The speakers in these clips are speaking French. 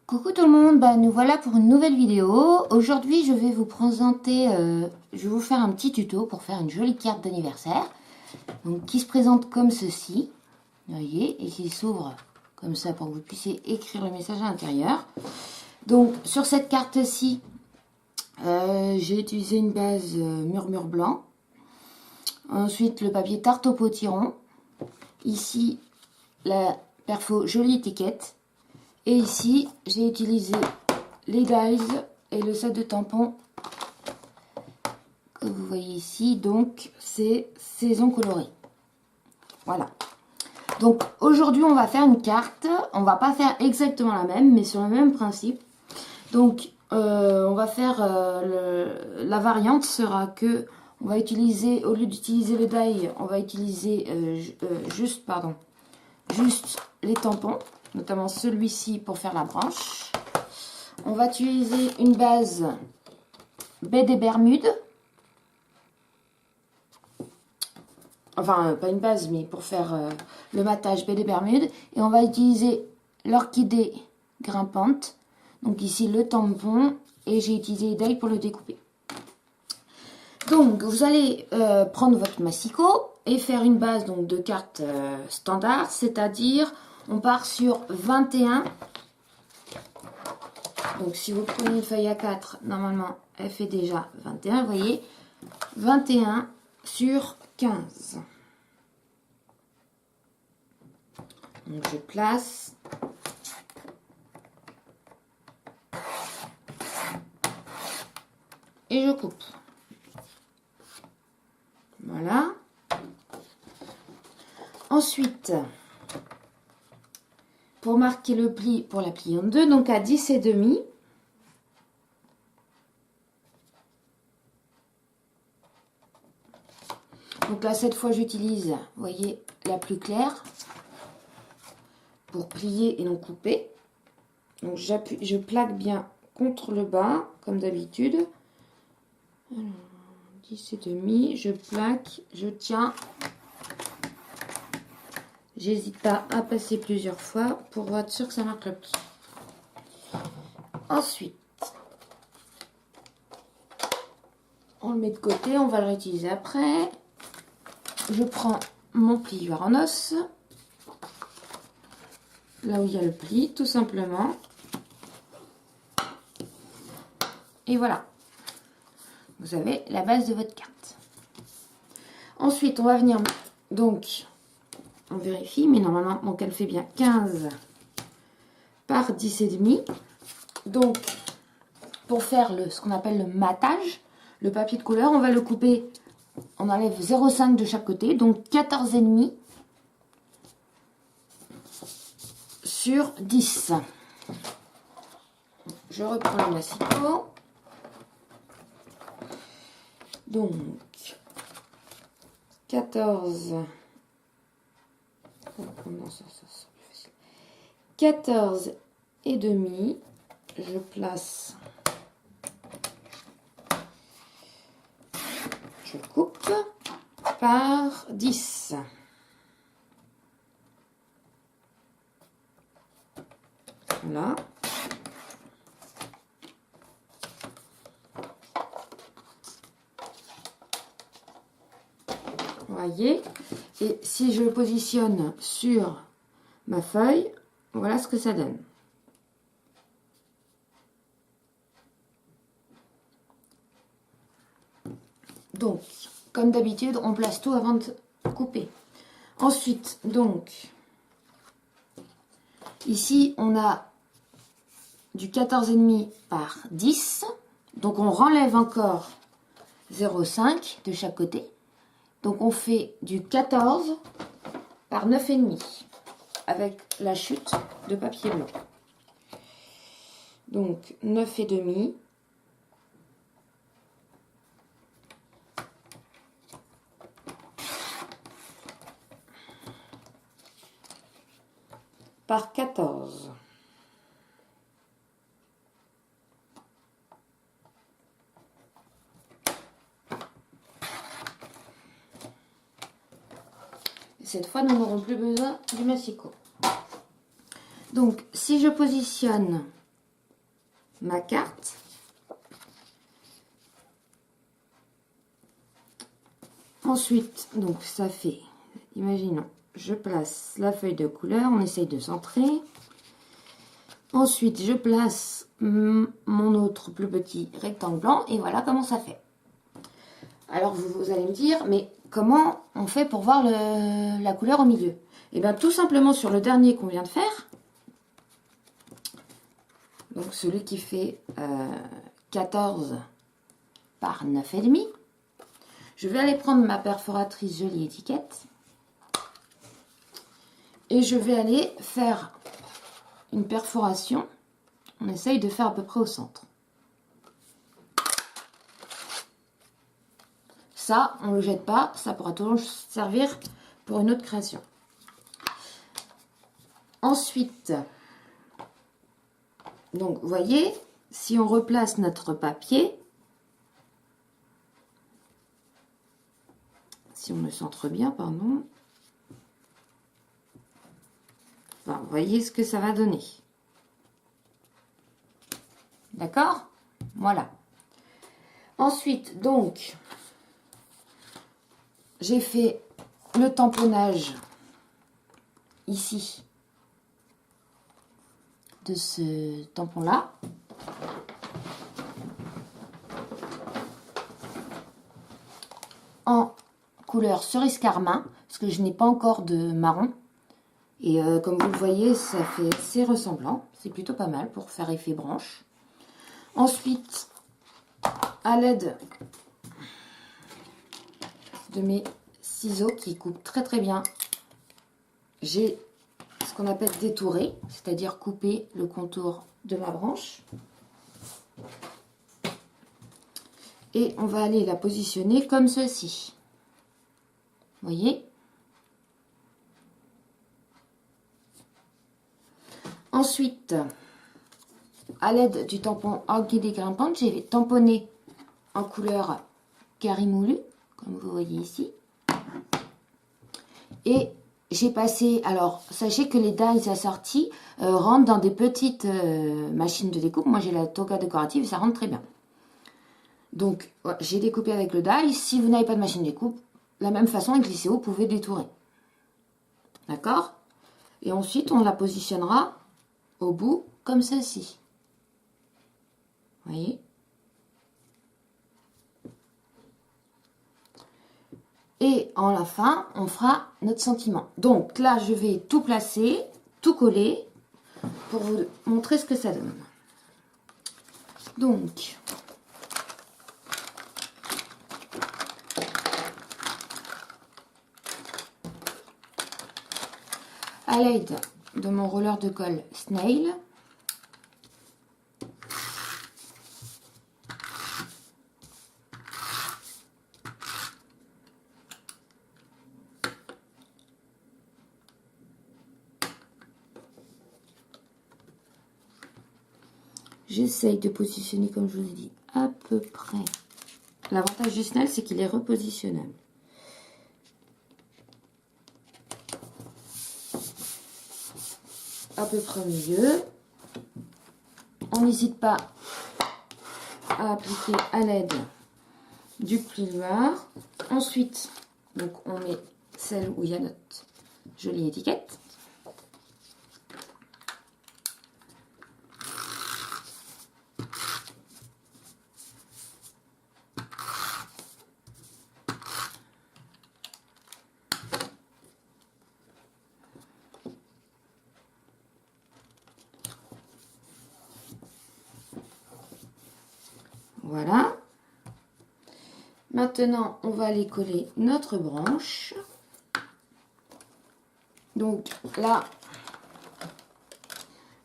Coucou tout le monde, nous voilà pour une nouvelle vidéo. Aujourd'hui je vais vous présenter, je vais vous faire un petit tuto pour faire une jolie carte d'anniversaire. Donc qui se présente comme ceci, vous voyez, et qui s'ouvre comme ça pour que vous puissiez écrire le message à l'intérieur. Donc sur cette carte-ci, j'ai utilisé une base murmure blanc. Ensuite le papier tarte au potiron. Ici la perfo jolie étiquette. Et ici, j'ai utilisé les dies et le set de tampons que vous voyez ici. Donc, c'est saison colorée. Voilà. Donc, aujourd'hui, on va faire une carte. On va pas faire exactement la même, mais sur le même principe. Donc, on va faire la variante sera que on va utiliser, au lieu d'utiliser le die, on va utiliser juste les tampons, notamment celui-ci pour faire la branche. On va utiliser une base baie des Bermudes. Enfin, pas une base, mais pour faire le matage baie des Bermudes. Et on va utiliser l'orchidée grimpante. Donc ici le tampon. Et j'ai utilisé les die pour le découper. Donc, vous allez prendre votre massicot et faire une base donc, de cartes standard, c'est-à-dire on part sur 21. Donc, si vous prenez une feuille A4, normalement, elle fait déjà 21, vous voyez, 21 sur 15. Donc, je place. Et je coupe. Voilà. Ensuite, pour marquer le pli, pour la plier en deux, donc à 10 et demi. Donc là, cette fois, j'utilise, vous voyez, la plus claire pour plier et non couper. Donc j'appuie, je plaque bien contre le bas, comme d'habitude. Alors, 10 et demi, je plaque, je tiens. J'hésite pas à passer plusieurs fois pour être sûr que ça marque le pli. Ensuite, on le met de côté, on va le réutiliser après. Je prends mon plieur en os, là où il y a le pli, tout simplement. Et voilà, vous avez la base de votre carte. Ensuite, on va venir, donc, on vérifie, mais normalement, donc elle fait bien 15 par 10 et demi. Donc, pour faire ce qu'on appelle le matage, le papier de couleur, on va le couper, on enlève 0,5 de chaque côté, donc 14 et demi sur 10. Je reprends le massicot. Donc, 14. Non, ça, c'est plus facile. 14 et demi. Je place. Je coupe par 10. Voilà. Vous voyez, et si je le positionne sur ma feuille, voilà ce que ça donne. Donc, comme d'habitude, on place tout avant de couper. Ensuite, donc, ici, on a du 14,5 par 10. Donc, on renlève encore 0,5 de chaque côté. Donc, on fait du 14 par 9,5 avec la chute de papier blanc. Donc, 9,5. Par 14. Cette fois, nous n'aurons plus besoin du massicot. Donc, si je positionne ma carte. Ensuite, donc ça fait, imaginons, je place la feuille de couleur, on essaye de centrer. Ensuite, je place mon autre plus petit rectangle blanc et voilà comment ça fait. Alors, vous allez me dire, mais comment on fait pour voir la couleur au milieu? Et bien, tout simplement sur le dernier qu'on vient de faire, donc celui qui fait 14 par 9,5, je vais aller prendre ma perforatrice jolie étiquette et je vais aller faire une perforation. On essaye de faire à peu près au centre. Ça, on ne le jette pas, ça pourra toujours servir pour une autre création. Ensuite, donc vous voyez, si on replace notre papier, si on le centre bien, pardon, enfin, vous voyez ce que ça va donner. D'accord? Voilà. Ensuite, donc, j'ai fait le tamponnage ici de ce tampon-là. En couleur cerise carmin, parce que je n'ai pas encore de marron. Et comme vous le voyez, ça fait assez ressemblant. C'est plutôt pas mal pour faire effet branche. Ensuite, à l'aide de mes ciseaux qui coupent très très bien, j'ai ce qu'on appelle détourer, c'est-à-dire couper le contour de ma branche. Et on va aller la positionner comme ceci. Vous voyez? Ensuite, à l'aide du tampon orchidée grimpante, j'ai tamponné en couleur carimoulu, comme vous voyez ici. Et j'ai passé, alors sachez que les dies assortis rentrent dans des petites machines de découpe. Moi j'ai la Toga décorative et ça rentre très bien. Donc ouais, j'ai découpé avec le die. Si vous n'avez pas de machine de découpe, de la même façon avec l'ICO, vous pouvez détourer. D'accord? Et ensuite on la positionnera au bout comme ceci. Vous voyez? Et en la fin, on fera notre sentiment. Donc là, je vais tout placer, tout coller, pour vous montrer ce que ça donne. Donc, à l'aide de mon roller de colle Snail, j'essaye de positionner, comme je vous ai dit, à peu près. L'avantage du Snail, c'est qu'il est repositionnable. À peu près au milieu. On n'hésite pas à appliquer à l'aide du plioir. Ensuite, donc on met celle où il y a notre jolie étiquette. Voilà. Maintenant, on va aller coller notre branche. Donc là,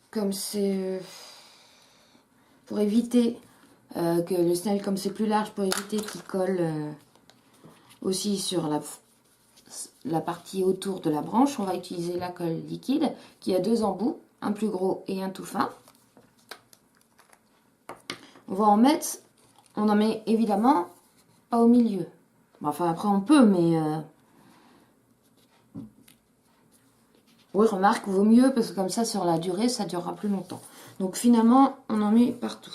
comme c'est pour éviter que le Snail, comme c'est plus large, pour éviter qu'il colle aussi sur la partie autour de la branche, on va utiliser la colle liquide qui a deux embouts, un plus gros et un tout fin. On va en mettre, on en met évidemment pas au milieu. Enfin après on peut, mais Oui, remarque, vaut mieux parce que comme ça, sur la durée, ça durera plus longtemps. Donc finalement, on en met partout.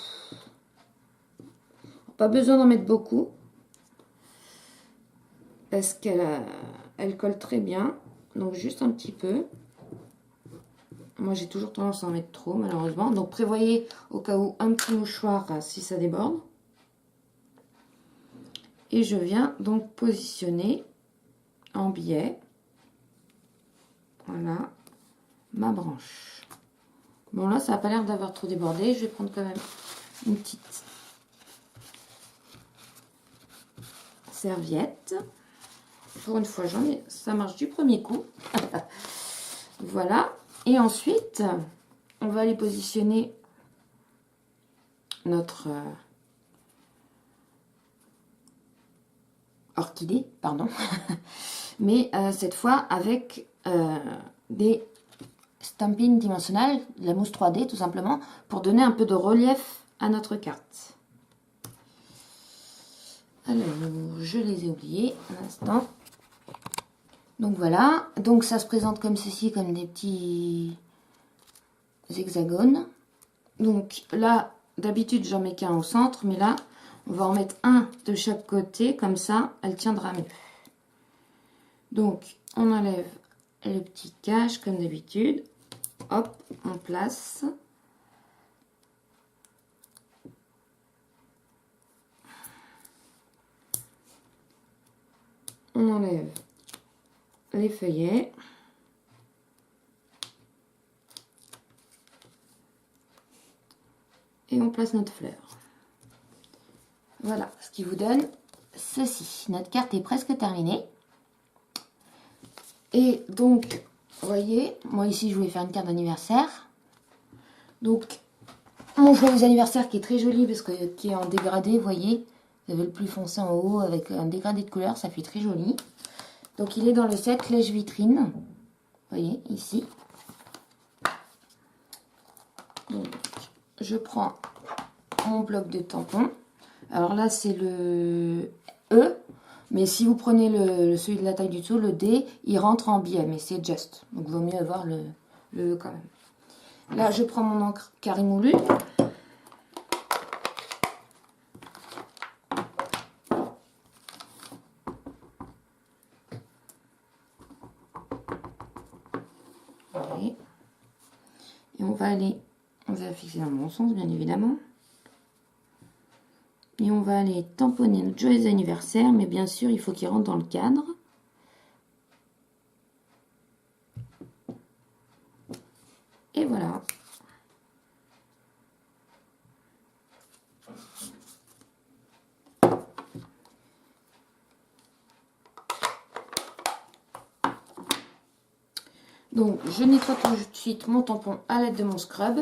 Pas besoin d'en mettre beaucoup parce qu'elle colle très bien. Donc juste un petit peu. Moi, j'ai toujours tendance à en mettre trop, malheureusement. Donc prévoyez au cas où un petit mouchoir si ça déborde. Et je viens donc positionner en biais, voilà, ma branche. Bon là, ça n'a pas l'air d'avoir trop débordé. Je vais prendre quand même une petite serviette. Pour une fois, ça marche du premier coup. Voilà. Et ensuite, on va aller positionner notre orchidée, pardon. Mais cette fois avec des stampings dimensionnels, de la mousse 3D tout simplement, pour donner un peu de relief à notre carte. Alors, je les ai oubliés un instant. Donc voilà, donc ça se présente comme ceci, comme des petits hexagones. Donc là, d'habitude j'en mets qu'un au centre, mais là, on va en mettre un de chaque côté, comme ça, elle tiendra mieux. Donc, on enlève le petit cache comme d'habitude. Hop, on place. On enlève les feuillets. Et on place notre fleur. Voilà, ce qui vous donne ceci. Notre carte est presque terminée. Et donc, vous voyez, moi ici, je voulais faire une carte d'anniversaire. Donc, mon joyeux anniversaire qui est très joli parce que qui est en dégradé, vous voyez. Vous avez le plus foncé en haut avec un dégradé de couleur, ça fait très joli. Donc, il est dans le set Lèche Vitrine. Vous voyez, ici. Donc, je prends mon bloc de tampon. Alors là, c'est le E. Mais si vous prenez celui de la taille du dessous, le D, il rentre en biais. Mais c'est just. Donc, il vaut mieux avoir le E quand même. Là, je prends mon encre carré moulu. Et on va fixer dans le bon sens, bien évidemment. Et on va aller tamponner notre joyeux anniversaire, mais bien sûr, il faut qu'il rentre dans le cadre. Et voilà. Donc, je nettoie tout de suite mon tampon à l'aide de mon scrub.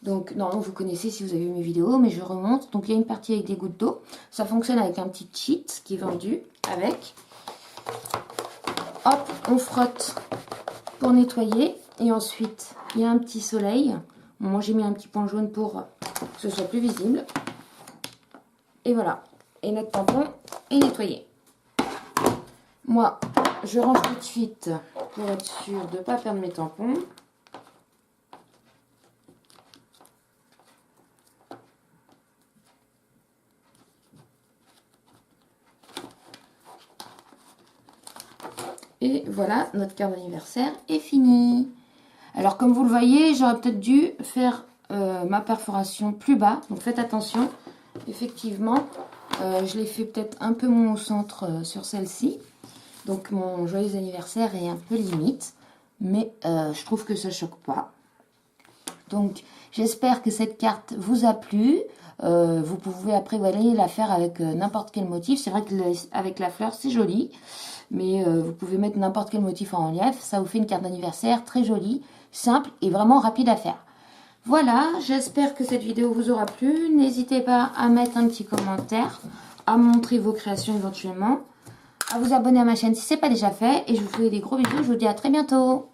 Donc, normalement, vous connaissez si vous avez vu mes vidéos, mais je remonte. Donc, il y a une partie avec des gouttes d'eau. Ça fonctionne avec un petit cheat qui est vendu avec. Hop, on frotte pour nettoyer. Et ensuite, il y a un petit soleil. Bon, moi, j'ai mis un petit point jaune pour que ce soit plus visible. Et voilà. Et notre tampon est nettoyé. Moi, je range tout de suite pour être sûr de ne pas perdre mes tampons. Et voilà, notre carte d'anniversaire est finie. Alors, comme vous le voyez, j'aurais peut-être dû faire ma perforation plus bas. Donc, faites attention. Effectivement, je l'ai fait peut-être un peu moins au centre sur celle-ci. Donc, mon joyeux anniversaire est un peu limite. Mais je trouve que ça ne choque pas. Donc, j'espère que cette carte vous a plu. Vous pouvez après la faire avec n'importe quel motif. C'est vrai qu'avec la fleur, c'est joli. Mais vous pouvez mettre n'importe quel motif en relief. Ça vous fait une carte d'anniversaire très jolie, simple et vraiment rapide à faire. Voilà, j'espère que cette vidéo vous aura plu. N'hésitez pas à mettre un petit commentaire, à montrer vos créations éventuellement, à vous abonner à ma chaîne si ce n'est pas déjà fait. Et je vous fais des gros bisous. Je vous dis à très bientôt.